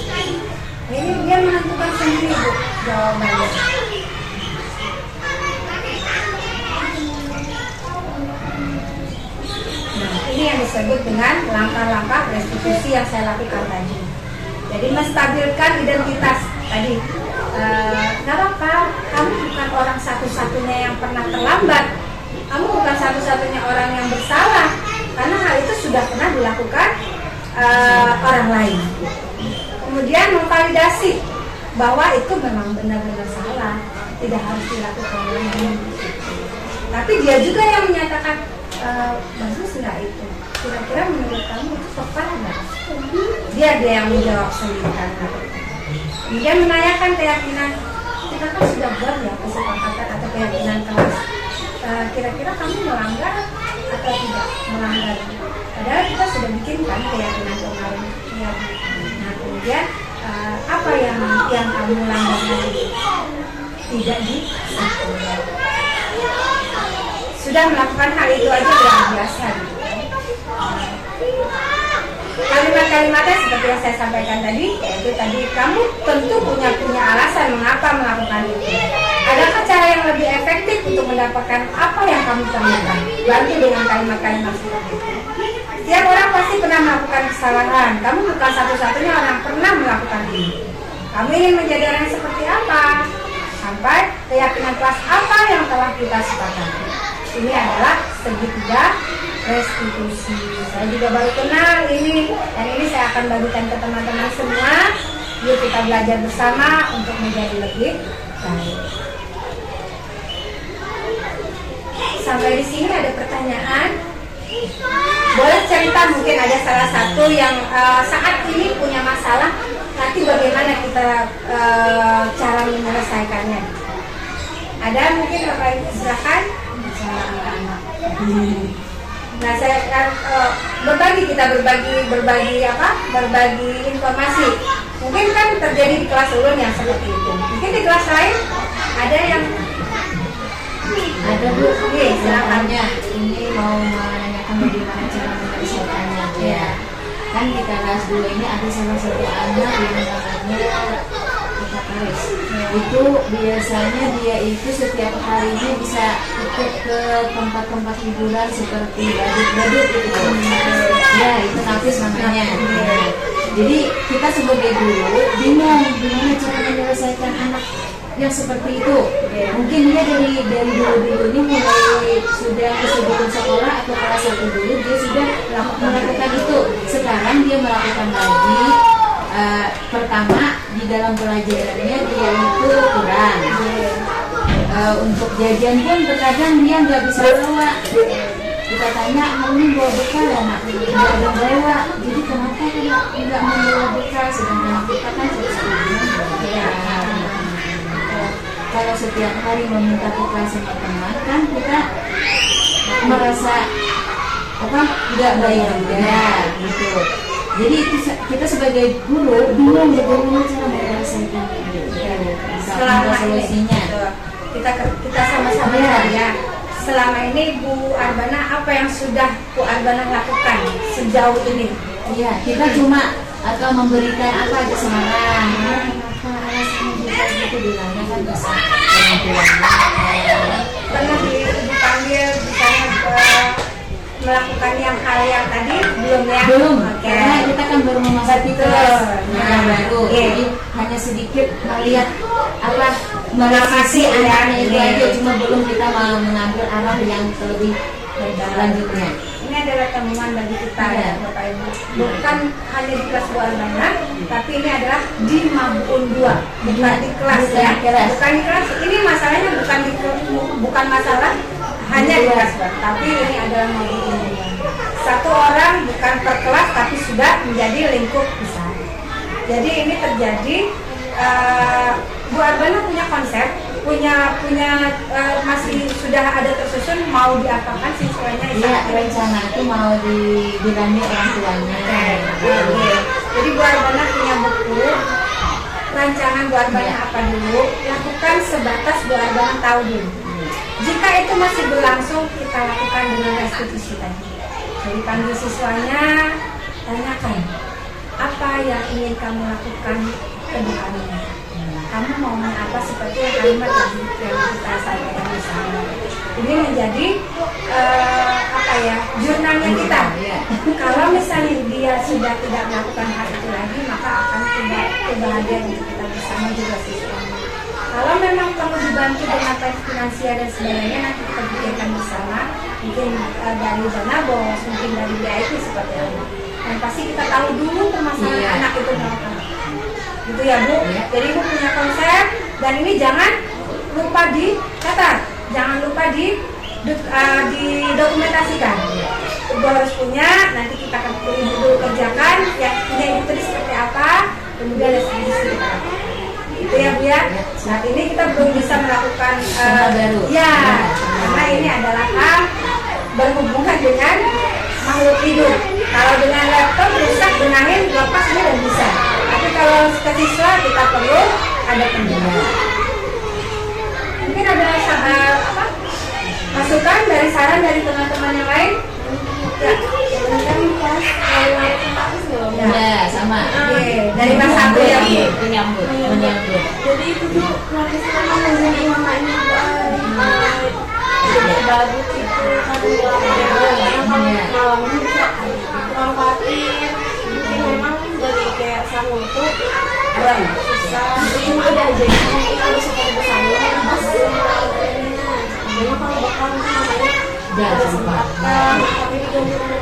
Ini dia menentukan sendiri, Bu, jawabannya. Nah, ini yang disebut dengan langkah-langkah restitusi yang saya lakukan tadi. Jadi menstabilkan identitas tadi. Gak apa-apa, kamu bukan orang satu-satunya yang pernah terlambat. Kamu bukan satu-satunya orang yang bersalah. Karena hal itu sudah pernah dilakukan orang lain. Kemudian memvalidasi bahwa itu memang benar-benar salah, tidak harus dilakukan lagi. Tapi dia juga yang menyatakan, bagus nggak itu? Kira-kira menurut kamu itu tepat nggak? Dia yang menjawab sendiri karena dia menanyakan keyakinan. Kita kan sudah buat ya kesepakatan atau keyakinan kelas. Kira-kira kamu melanggar atau tidak melanggar? Padahal kita sudah bikinkan keyakinan kemarin. Ya. Nah kemudian apa yang kamu langgar tadi? Tidak dilakukan. Sudah melakukan hal itu aja luar biasa. Gitu. Kalimat-kalimatnya seperti yang saya sampaikan tadi, yaitu tadi kamu tentu punya alasan mengapa melakukan itu. Adakah cara yang lebih efektif untuk mendapatkan apa yang kamu perlukan? Bantu dengan kalimat-kalimat seperti itu. Setiap orang pasti pernah melakukan kesalahan. Kamu bukan satu-satunya orang yang pernah melakukan ini. Kamu ingin menjadi orang yang seperti apa? Sampai keyakinan kelas apa yang telah kita sepakati. Ini adalah segitiga restitusi. Saya juga baru kenal ini, dan ini saya akan bagikan ke teman-teman semua. Yuk kita belajar bersama untuk menjadi lebih baik. Sampai di sini ada pertanyaan? Boleh cerita, mungkin ada salah satu yang saat ini punya masalah, nanti bagaimana kita cara menyelesaikannya. Ada mungkin Bapak Ibu, silakan. Nah, saya akan berbagi informasi. Mungkin kan terjadi di kelas ulun yang seperti itu. Mungkin di kelas lain ada yang ada Bu. Oke, silakan. Ini mau menanyakan bagaimana cara menyelesaikannya. Ya. Kan di kelas 2 ini ada salah satu anak yang namanya Karis. Itu biasanya dia itu setiap harinya bisa ikut ke tempat-tempat hiburan seperti badut-badut gitu. Ya, itu nafis namanya. Jadi kita sebagai guru bingung gimana cara menyelesaikan anak yang seperti itu. Mungkin dia dari dulu ini mulai sudah sebelum sekolah atau kelas 1 dulu dia sudah melakukan itu. Sekarang dia melakukan lagi. Pertama di dalam pelajarannya dia itu kurang. Untuk jajan pun terkadang dia nggak bisa bawa. Kita tanya, ini bawa bekal ya nak? Nggak ada bawa. Jadi kenapa nggak membawa bekal? Sedangkan kita kan setiap kalau setiap hari meminta bekal sama teman kan kita merasa nggak baik juga gitu. Jadi kita sebagai guru bingung bagaimana cara menyelesaikan selama solusinya. Kita sama-sama ya. Selama ini Bu Arbana, apa yang sudah Bu Arbana lakukan sejauh ini? Iya, kita cuma atau memberikan apa aja semarang. Apa alasannya gitu bilangnya kan bisa. Pernah dipanggil misalnya melakukan hal yang tadi belum ya? Belum, okay. Karena kita kan baru memasuki kelas yang baru, jadi hanya sedikit melihat apa merevisi anak-anak itu aja, cuma belum kita mau mengambil arah yang lebih lanjutnya. Ini adalah temuan bagi kita ya Bapak Ibu. Bukan hanya di kelas Bu Arbana, tapi ini adalah di Mabun 2, bukan di kelas ya. Bukan di kelas. Ini masalahnya bukan masalah hanya di kelas, tapi ini adalah Mabun 2. Satu orang bukan per kelas, tapi sudah menjadi lingkup besar. Jadi ini terjadi. Bu Arbana punya konsep, masih sudah ada tersusun mau diapakan siswanya? Iya, rencana itu mau dibilangin orang tuanya. Jadi Bu Arbana punya buku rancangan Bu Arbana apa dulu, lakukan sebatas Bu Arbana tahu dulu. Jika itu masih berlangsung, kita lakukan dengan restitusi tadi. Jadi panggil siswanya, tanyakan apa yang ingin kamu lakukan ke depannya. Kamu mau apa, seperti yang kalimat yang kita sampaikan di sana. Ini menjadi jurnalnya kita. Kalau misalnya dia sudah tidak melakukan hal itu lagi, maka akan tidak kebahagiaan untuk kita bersama juga siswanya. Kalau memang kamu dibantu dengan finansial dan sebagainya, nanti kita pikirkan bersama, mungkin dari dana bos, mungkin dari BIP seperti apa. Dan pasti kita tahu dulu permasalahan anak itu berapa. Gitu ya Bu. Jadi Ibu punya konsep, dan ini jangan lupa dicatat, jangan lupa didokumentasikan. Ibu harus punya, nanti kita akan Ibu kerjakan, yang punya Ibu tadi seperti apa, kemudian ada sedikit kita. Itu ya Bu ya. Saat ini kita belum bisa melakukan karena ini adalah hal berhubungan dengan makhluk hidup. Kalau dengan laptop rusak, benahin, lepas ini udah bisa. Tapi kalau ke siswa kita perlu ada penjelasan. Mungkin ada masukan dari saran dari teman-teman yang lain? Ya, sama. Dari Mas Abu ya. Menyambut. Jadi itu tuh nanti sekarang menjadi mama ini bagus itu malam bisa kurang khawatir. Mungkin memang dari kayak sanggup itu susah. Mungkin ada aja yang kalau seperti bersama memang kalau bakal namanya ada sempatkan tapi diganti dengan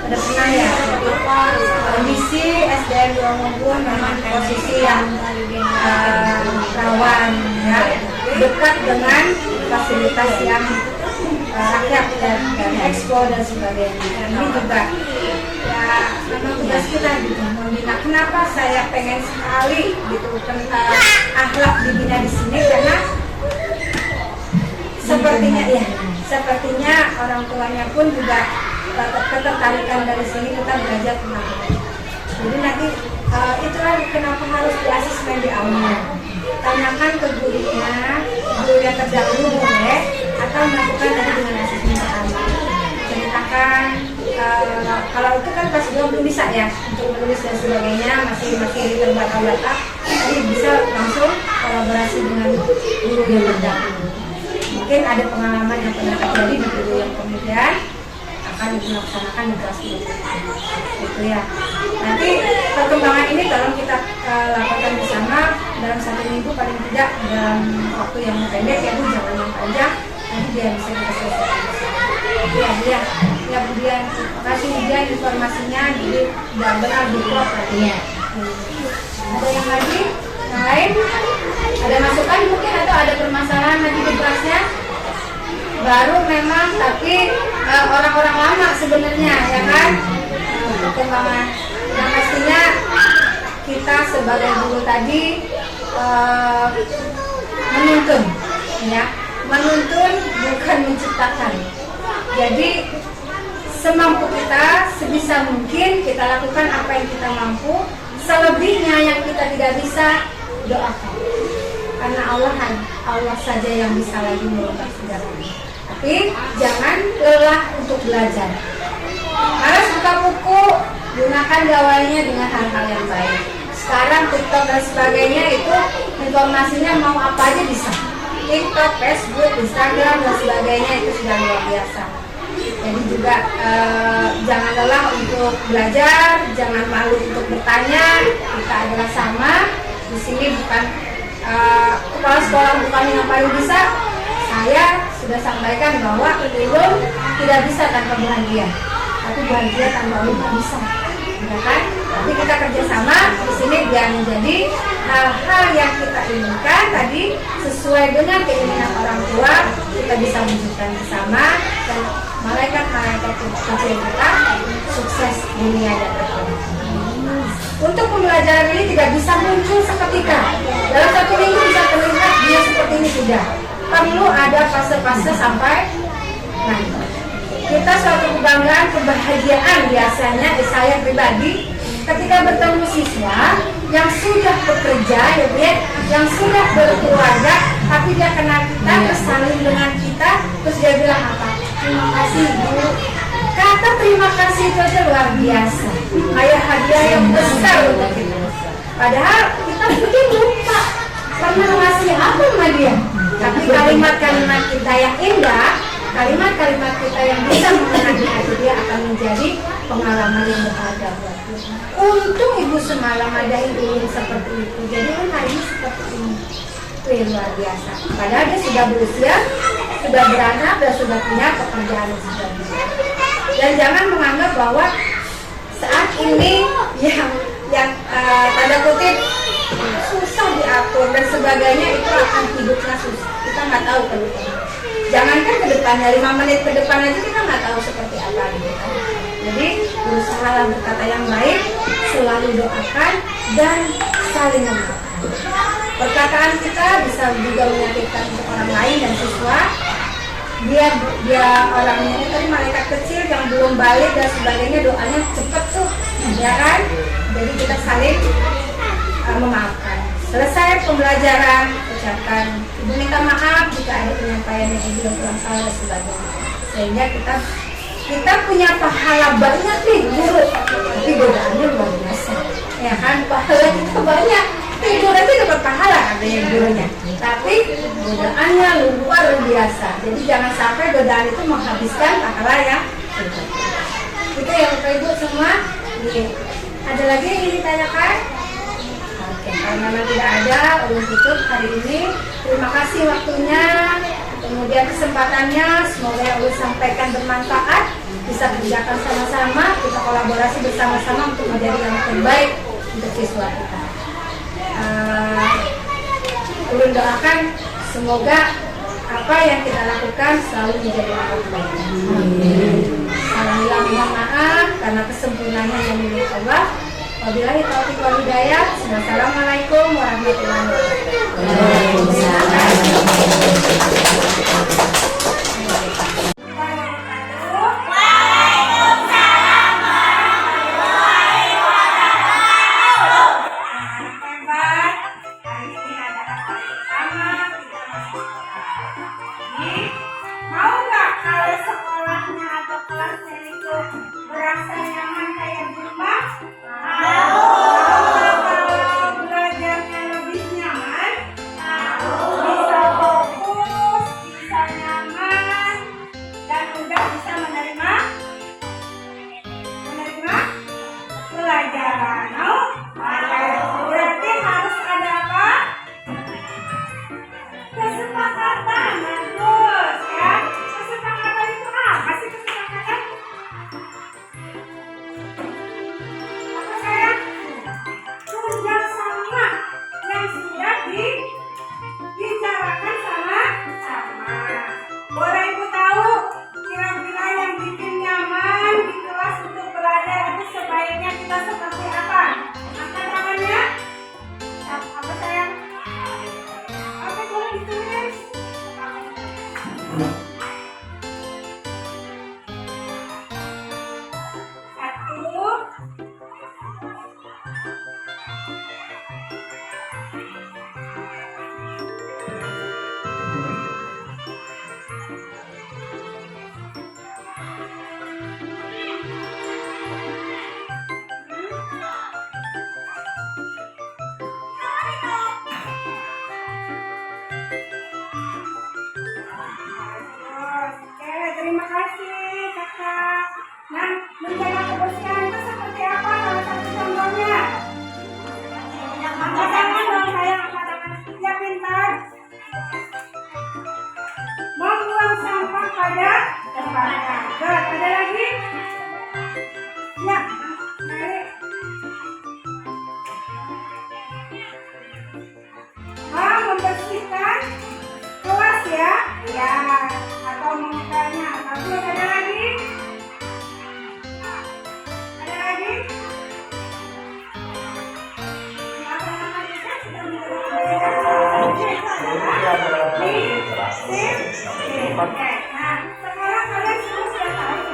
Ada pernah ya, kondisi SDN Luangmungkun memang posisi yang rawan ya, dekat dengan fasilitas yang rakyat dan expo dan sebagainya. Ini juga ya memang tugas kita gitu membina. Kenapa saya pengen sekali gitu tentang akhlak dibina di sini, karena sepertinya orang tuanya pun juga ketertarikan dari sini kita belajar tentang itu. Jadi nanti itulah kenapa harus di asesmen di awal. Tanyakan ke gurunya, guru yang terdahulu boleh, atau melakukan tadi dengan asesmen pertama. Ceritakan kalau itu kan pas belum bisa ya untuk menulis dan sebagainya, masih terbata-bata. Jadi bisa langsung kolaborasi dengan guru yang terdahulu. Mungkin ada pengalaman yang pernah terjadi di guru yang kemudian akan dilaksanakan di kelas itu ya. Nanti perkembangan ini tolong kita lakukan bersama dalam 1 minggu paling tidak, dalam waktu yang pendek ya Bu, jangan yang panjang, nanti biar bisa kita selesaikan bersama. Ya Bu Dian, makasih Bu Dian informasinya, jadi udah benar di blog tadi. Ada yang lagi? Yang lain? Ada masukan mungkin atau ada permasalahan lagi di kelasnya? Baru memang, tapi orang-orang lama sebenarnya ya kan, perkembangan yang pastinya kita sebagai guru tadi menuntun bukan menciptakan. Jadi semampu kita, sebisa mungkin kita lakukan apa yang kita mampu. Selebihnya yang kita tidak bisa, doakan, karena Allah saja yang bisa lagi merubah segalanya. Tapi jangan lelah untuk belajar. Harus buka buku, gunakan gawainya dengan hal-hal yang baik. Sekarang TikTok dan sebagainya itu informasinya mau apa aja bisa. TikTok, Facebook, Instagram dan sebagainya itu sudah luar biasa. Jadi juga jangan lelah untuk belajar, jangan malu untuk bertanya. Kita adalah sama. Di sini bukan kepala sekolah bukan yang paling bisa. Saya sudah sampaikan bahwa ilmu tidak bisa tanpa bahagia, tapi bahagia tanpa ilmu tidak bisa, ya kan? Tapi kita kerjasama di sini biar menjadi hal-hal yang kita inginkan tadi sesuai dengan keinginan orang tua, kita bisa wujudkan bersama, dan malaikat-malaikat kecil kita sukses dunia dan akhirat. Untuk pembelajaran ini tidak bisa muncul seketika. Dalam 1 minggu bisa terlihat dia seperti ini sudah. Perlu ada fase-fase sampai nanti. kita suatu kebanggaan, kebahagiaan biasanya saya pribadi ketika bertemu siswa yang sudah bekerja ya Bu ya, yang sudah berkeluarga, tapi dia kenal kita, bersaling dengan kita, terus dia bilang apa? Terima kasih Bu. Kata terima kasih itu aja luar biasa, kayak hadiah yang besar untuk kita. Padahal kita mungkin lupa pernah ngasih apa sama dia, tapi kalimat-kalimat kita yang indah, kalimat-kalimat kita yang bisa mengenai hati dia akan menjadi pengalaman yang berharga buat kita. Untung ibu semalam ada ibu seperti itu, jadi kan hari ini seperti ini. Itu yang luar biasa. Padahal dia sudah berusia, sudah beranak, dan sudah punya pekerjaan yang sudah bisa. Dan jangan menganggap bahwa saat ini yang tanda kutip susah diatur dan sebagainya itu akan hidupnya susah. Kita nggak tahu ke depan. Jangankan ke depannya, 5 menit ke depan aja kita nggak tahu seperti apa gitu. Jadi berusahalah berkata yang baik, selalu doakan dan saling memaafkan. Perkataan kita bisa juga menyakitkan untuk orang lain dan siswa. Dia orangnya ini tadi malaikat kecil yang belum balik dan sebagainya, doanya cepet tuh, ya kan? Jadi kita saling memaafkan. Selesai pembelajaran, ucapkan ibu minta maaf jika ada penyampaian yang belum kurang salah dan sebagainya. Sehingga kita punya pahala banyak nih guru, tapi godaannya luar biasa, ya kan? Pahala kita banyak, tidur aja dapat pahala katanya gurunya, tapi godaannya luar biasa. Jadi jangan sampai godaan itu menghabiskan pahala yang itu ya Bapak Ibu semua. Ada lagi yang ingin ditanyakan? Oke, kalau memang tidak ada, ulun tutup hari ini. Terima kasih waktunya, kemudian kesempatannya. Semoga yang ulun sampaikan bermanfaat, bisa kerjakan sama-sama, kita kolaborasi bersama-sama untuk menjadi yang terbaik untuk siswa kita. Ulun doakan semoga apa yang kita lakukan selalu menjadi yang terbaik. Alhamdulillah, mohon maaf karena kesempurnaannya yang milik Allah. Wabillahi taufiq wal hidayah. Wassalamualaikum warahmatullahi Mau nggak kalau sekolahnya atau kelasnya itu berasa nyaman kayak di rumah? Mau. Kalau belajarnya lebih nyaman? Mau. Bisa fokus, bisa nyaman, dan udah bisa menerima pelajaran. Mau? Berarti harus ada apa? Kesepakatan, bagus ya. Kesepakatan itu apa sih kesepakatan? Apa sayang? Kerjasama yang sudah dibicarakan sama-sama. Boleh Ibu tahu kira-kira yang bikin nyaman di kelas untuk belajar itu sebaiknya kita seperti apa? Angkat tangannya. Apa sayang? Apa boleh ditulis? Satu. Oke, terima kasih kakak. Nah, menjaga kebersihan itu seperti apa? Salah satu contohnya. Angkat tangan dong sayang, angkat tangan. Ya pintar. Membuang sampah pada tempatnya. Good, ada lagi? Ya, mari. Membersihkan kelas ya, ya, atau memukanya. Bagus, ada lagi? Ada lagi? Apa-apa kita sudah membersihkan kelas. Oke, nah sekarang kalian semua sudah tahu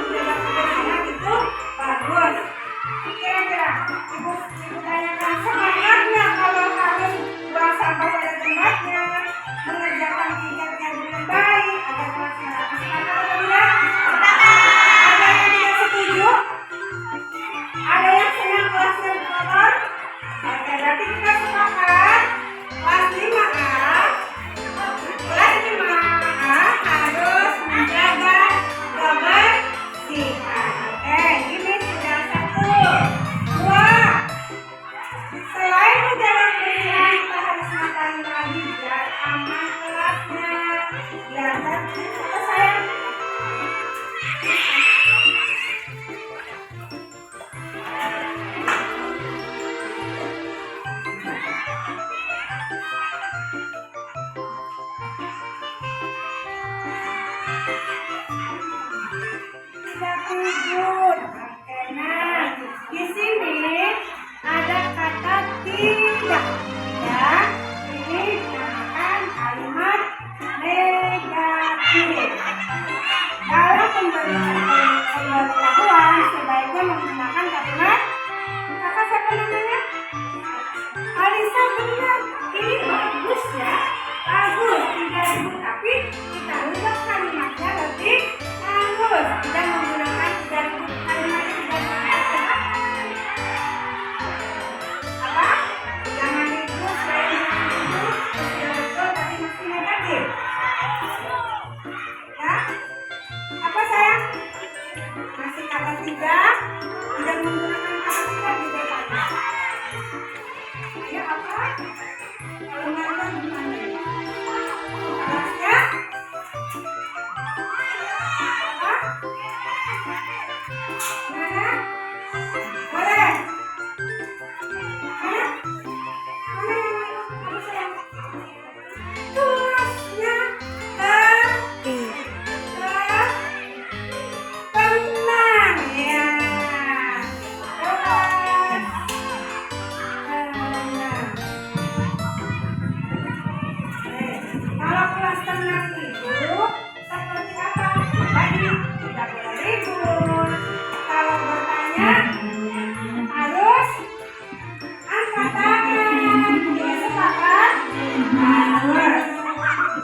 good. Oke, nah di sini ada kata tidak. Ya, ini dinamakan kalimat negatif. Dalam pemberitahuan sebaiknya menggunakan kalimat kakak siapa namanya? Alisa, benar. Ini bagus ya. Bagus, tidak good. Tapi kita ubah kalimatnya lebih bagus. Tidak menggunakan tidak good. Kalimatnya tidak good. Apa? Jangan itu, selain itu, sudah betul tapi masih negatif. Ya? Apa sayang? Masih kata tidak menggunakan kata tidak di depannya. Ayo apa? Kalau nggak gimana? Kelasnya? Apa? Gimana? Boleh? Mana? Mana yang lain? Apa sayang? Tulasnya tenang ya. Kalau kelas tenang itu seperti apa? Tadi tidak boleh ribut. Kalau bertanya harus angkat tangan. Sepakat? Harus.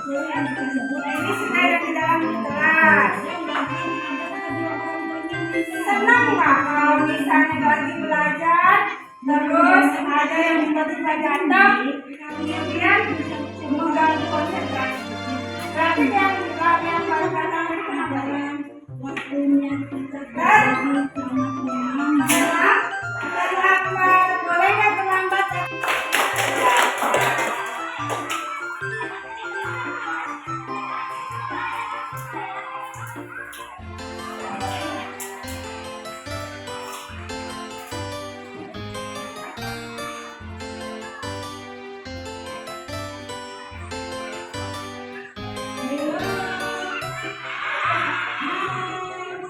Ini sudah ada di dalam kelas. Senang nggak kalau misalnya lagi belajar terus ada yang tiba-tiba datang kemudian mengganggu konsentrasi? Berarti yang paling datang itu namanya terlambat. Boleh nggak terlambat?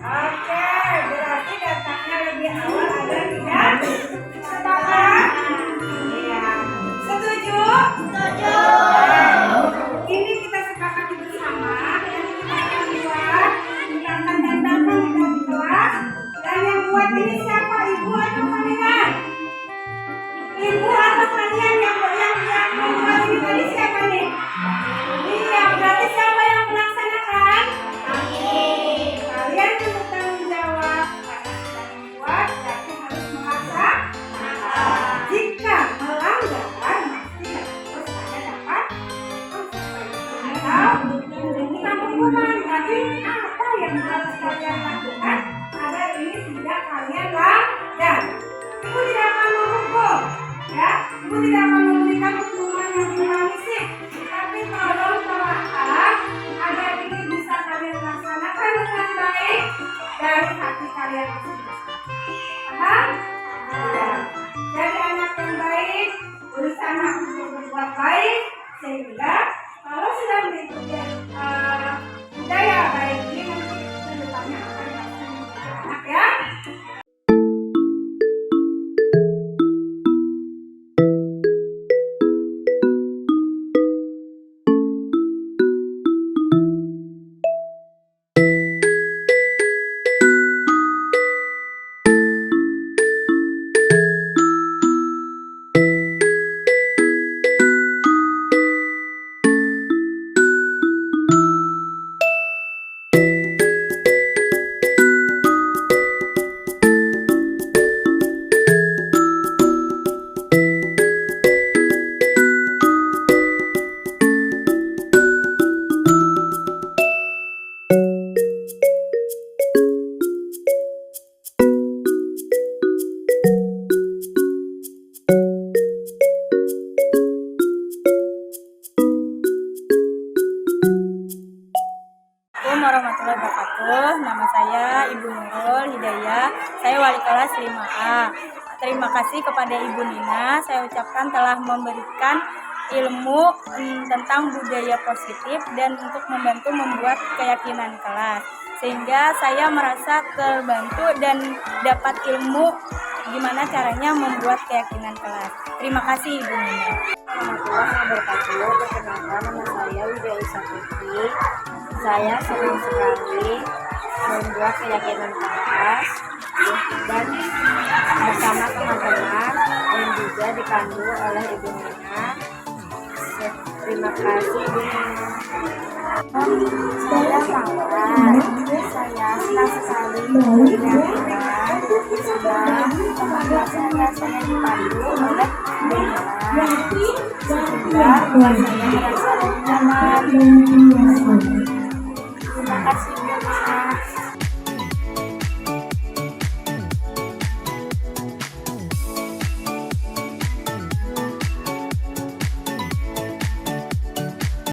Oke, berarti datangnya lebih awal agar tidak sepakat. Iya. Setuju? Setuju. Ini kita sepakati bersama. Yang kita akan buat, kita akan tandakan di kelas. Dan yang buat ini siapa? Ibu atau kalian? Ibu atau kalian yang membuat ini tadi siapa nih? Iya, berarti siapa yang melaksanakan? Kalian yang bertanggung jawab karena sudah membuat, berarti harus melaksanakan. Jika melanggar, pasti harus ada dapat konsekuensi atau bukan hukuman. Tapi apa yang harus kalian lakukan agar ini tidak kalian langgar? Ibu tidak akan menghukum, ya. Ibu tidak akan memberikan hukuman yang humanistik. Tapi tolong telaah agar ini bisa kalian laksanakan dengan baik dari hati kalian masing-masing. Paham? Ya. Jadi anak yang baik, berusaha untuk berbuat baik, sehingga kalau sudah mengikuti budaya baik ini nanti kedepannya akan dapat menjadi anak ya. Warahmatullahi wabarakatuh. Nama saya Ibu Nurul Hidayah. Saya wali kelas 5A. Terima kasih kepada Ibu Nina. Saya ucapkan telah memberikan ilmu tentang budaya positif dan untuk membantu membuat keyakinan kelas. sehingga saya merasa terbantu dan dapat ilmu gimana caranya membuat keyakinan kelas. Terima kasih Ibu Nina. Warahmatullahi wabarakatuh. Perkenalkan, nama saya Widya Isafitri. Saya senang sekali membuat keyakinan kelas dan bersama teman-teman dan juga dipandu oleh Ibu Nina. Terima kasih Ibu Nina. Saya Mawar. Saya senang sekali dengan teman-teman saya dipandu oleh Ibu Nina. Sehingga saya merasa lebih nyaman. Terima kasih Bu Nina.